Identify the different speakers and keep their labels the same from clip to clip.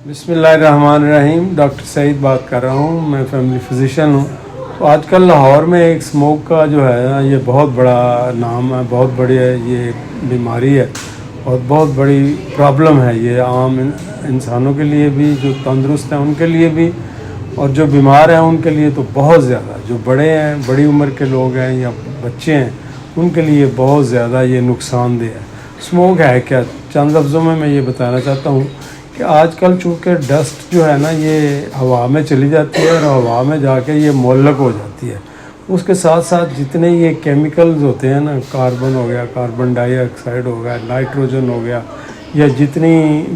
Speaker 1: बिस्मिल्लाहिर्रहमानिर्रहीम। डॉक्टर सईद बात कर रहा हूँ, मैं फैमिली फिजिशियन हूँ। तो आजकल लाहौर में एक स्मोक का जो है ये बहुत बड़ा नाम है, बहुत बड़ी ये बीमारी है और बहुत बड़ी प्रॉब्लम है। ये आम इंसानों के लिए भी, जो तंदुरुस्त हैं उनके लिए भी, और जो बीमार हैं उनके लिए तो बहुत ज़्यादा। जो बड़े हैं, बड़ी उम्र के लोग हैं या बच्चे हैं, उनके लिए बहुत ज़्यादा ये नुकसानदेह है। स्मोक है क्या? चंद लफ्ज़ों में मैं ये बताना चाहता हूँ कि आजकल चूँकि डस्ट जो है ना ये हवा में चली जाती है और हवा में जाके ये मुअल्लक हो जाती है। उसके साथ साथ जितने ये केमिकल्स होते हैं ना, कार्बन हो गया, कार्बन डाइऑक्साइड हो गया, नाइट्रोजन हो गया, या जितनी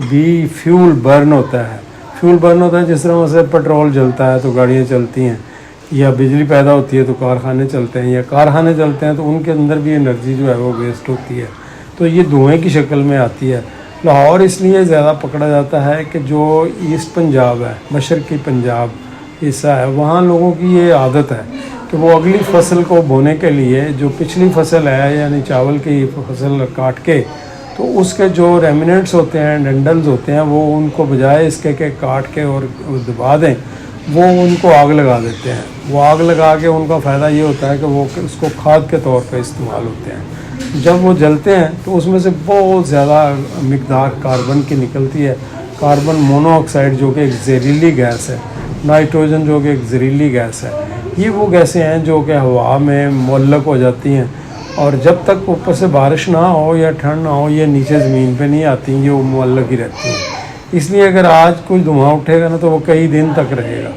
Speaker 1: भी फ्यूल बर्न होता है जिस तरह से पेट्रोल जलता है तो गाड़ियाँ चलती हैं, या बिजली पैदा होती है तो कारखाने चलते हैं, या कारखाने चलते हैं तो उनके अंदर भी एनर्जी जो है वो वेस्ट होती है, तो ये धुएँ की शक्ल में आती है। लाहौर इसलिए ज़्यादा पकड़ा जाता है कि जो ईस्ट पंजाब है, मशरक़ी पंजाब हिस्सा है, वहाँ लोगों की ये आदत है कि वो अगली फसल को बोने के लिए जो पिछली फसल है, यानी चावल की फसल काट के, तो उसके जो रेमिनेंट्स होते हैं, डंडल्स होते हैं, वो उनको बजाय इसके के काट के और दबा दें, वो उनको आग लगा देते हैं। वो आग लगा के उनका फ़ायदा ये होता है कि वो उसको खाद के तौर पर इस्तेमाल होते हैं। जब वो जलते हैं तो उसमें से बहुत ज़्यादा मिक़दार कार्बन की निकलती है। कार्बन मोनोऑक्साइड जो कि एक जहरीली गैस है, नाइट्रोजन जो कि एक जहरीली गैस है, ये वो गैसें हैं जो कि हवा में मुअल्लक हो जाती हैं, और जब तक ऊपर से बारिश ना हो या ठंड ना हो, ये नीचे ज़मीन पे नहीं आती, ये वो मुअल्लक ही रहती हैं। इसलिए अगर आज कोई धुआं उठेगा ना तो वो कई दिन तक रहेगा।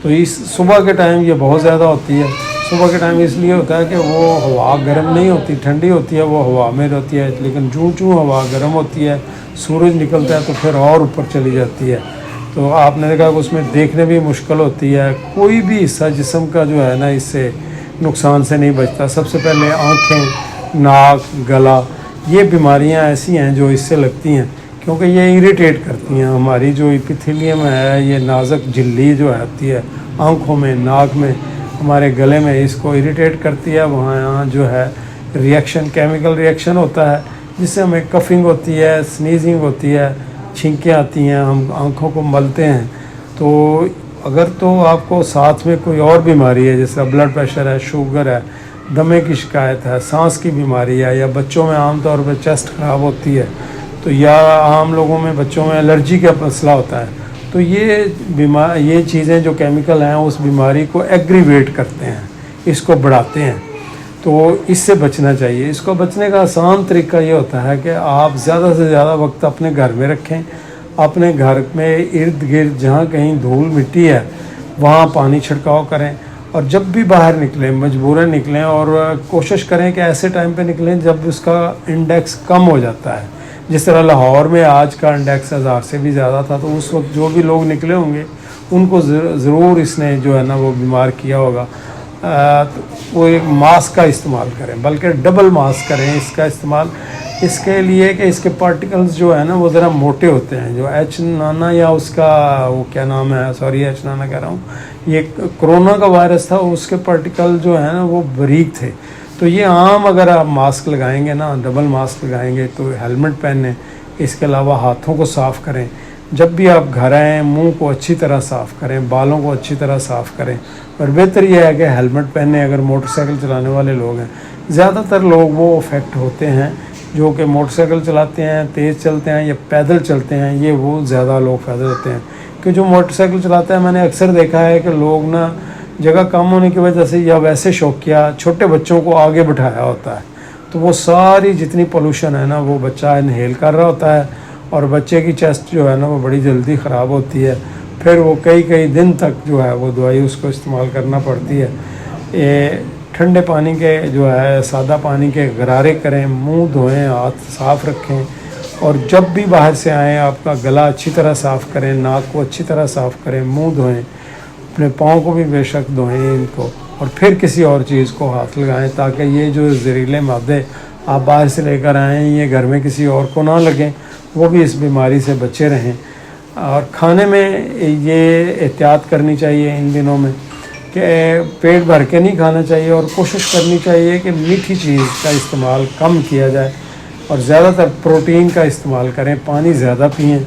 Speaker 1: तो इस सुबह के टाइम ये बहुत ज़्यादा होती है। सुबह के टाइम इसलिए होता है कि वो हवा गर्म नहीं होती, ठंडी होती है, वो हवा में रहती है, लेकिन जूँ हवा गर्म होती है, सूरज निकलता है तो फिर और ऊपर चली जाती है। तो आपने देखा कि उसमें देखने भी मुश्किल होती है। कोई भी हिस्सा जिस्म का जो है ना इससे नुकसान से नहीं बचता। सबसे पहले आँखें, नाक, गला, ये बीमारियां ऐसी हैं जो इससे लगती हैं, क्योंकि ये इरिटेट करती हैं। हमारी जो एपिथेलियम है, ये नाजुक झिल्ली जो आती है आँखों में, नाक में, हमारे गले में, इसको इरिटेट करती है। वहाँ जो है रिएक्शन, केमिकल रिएक्शन होता है, जिससे हमें कफिंग होती है, स्नीजिंग होती है, छींकें आती हैं, हम आँखों को मलते हैं। तो अगर तो आपको साथ में कोई और बीमारी है, जैसे ब्लड प्रेशर है, शुगर है, दमे की शिकायत है, सांस की बीमारी है, या बच्चों में आम तौर पर चेस्ट ख़राब होती है, तो या आम लोगों में बच्चों में एलर्जी का मसला होता है, तो ये चीज़ें जो केमिकल हैं उस बीमारी को एग्रीवेट करते हैं, इसको बढ़ाते हैं। तो इससे बचना चाहिए। इसको बचने का आसान तरीका ये होता है कि आप ज़्यादा से ज़्यादा वक्त अपने घर में रखें। अपने घर में इर्द गिर्द जहाँ कहीं धूल मिट्टी है वहाँ पानी छिड़काव करें, और जब भी बाहर निकलें, मजबूरन निकलें, और कोशिश करें कि ऐसे टाइम पे निकलें जब उसका इंडेक्स कम हो जाता है। जिस तरह लाहौर में आज का इंडेक्स 1000 से भी ज़्यादा था, तो उस वक्त जो भी लोग निकले होंगे उनको ज़रूर इसने जो है ना वो बीमार किया होगा। तो वो एक मास्क का इस्तेमाल करें, बल्कि डबल मास्क करें इसका इस्तेमाल, इसके लिए कि इसके पार्टिकल्स जो है ना वो ज़रा मोटे होते हैं। जो H9 या उसका वो क्या नाम है, सॉरी H9 कह रहा हूँ, ये कोरोना का वायरस था, उसके पार्टिकल जो है ना वो बारीक थे। तो ये आम अगर आप मास्क लगाएंगे ना, डबल मास्क लगाएंगे, तो हेलमेट पहनें। इसके अलावा हाथों को साफ़ करें। जब भी आप घर आएँ, मुंह को अच्छी तरह साफ़ करें, बालों को अच्छी तरह साफ़ करें। और बेहतर यह है कि हेलमेट पहने अगर मोटरसाइकिल चलाने वाले लोग हैं। ज़्यादातर लोग वो अफेक्ट होते हैं जो कि मोटरसाइकिल चलाते हैं, तेज़ चलते हैं या पैदल चलते हैं, ये वो ज़्यादा लोग फ़ायदे होते हैं। कि जो मोटरसाइकिल चलाता है, मैंने अक्सर देखा है कि लोग ना जगह कम होने की वजह से या वैसे शौकिया छोटे बच्चों को आगे बिठाया होता है, तो वो सारी जितनी पोल्यूशन है ना वो बच्चा इनहेल कर रहा होता है, और बच्चे की चेस्ट जो है ना वो बड़ी जल्दी ख़राब होती है। फिर वो कई दिन तक जो है वो दवाई उसको इस्तेमाल करना पड़ती है। ये ठंडे पानी के जो है, सादा पानी के गरारे करें, मुंह धोएं, हाथ साफ़ रखें, और जब भी बाहर से आएँ आपका गला अच्छी तरह साफ़ करें, नाक को अच्छी तरह साफ़ करें, मुंह धोएं, अपने पाँव को भी बेशक धोएं इनको, और फिर किसी और चीज़ को हाथ लगाएं, ताकि ये जो जहरीले मादे आप बाहर से लेकर आएँ ये घर में किसी और को ना लगें, वो भी इस बीमारी से बचे रहें। और खाने में ये एहतियात करनी चाहिए इन दिनों में کہ پیٹ بھر کے نہیں کھانا چاہیے اور کوشش کرنی چاہیے کہ میٹھی چیز کا استعمال کم کیا جائے اور زیادہ تر پروٹین کا استعمال کریں، پانی زیادہ پئیں۔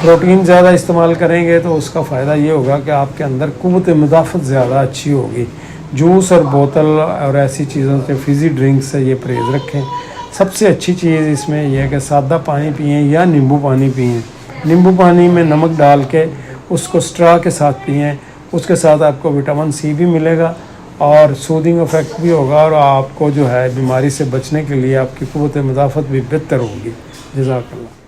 Speaker 1: پروٹین زیادہ استعمال کریں گے تو اس کا فائدہ یہ ہوگا کہ آپ کے اندر قوت مدافعت زیادہ اچھی ہوگی۔ جوس اور بوتل اور ایسی چیزوں سے، فزی ڈرنک سے یہ پرہیز رکھیں۔ سب سے اچھی چیز اس میں یہ ہے کہ سادہ پانی پئیں یا نیمبو پانی پئیں۔ نیمبو پانی میں نمک ڈال کے اس کو اسٹرا کے ساتھ پئیں، اس کے ساتھ آپ کو وٹامن سی بھی ملے گا اور سودنگ افیکٹ بھی ہوگا، اور آپ کو جو ہے بیماری سے بچنے کے لیے آپ کی قوت مدافعت بھی بہتر ہوگی۔ جزاک اللہ۔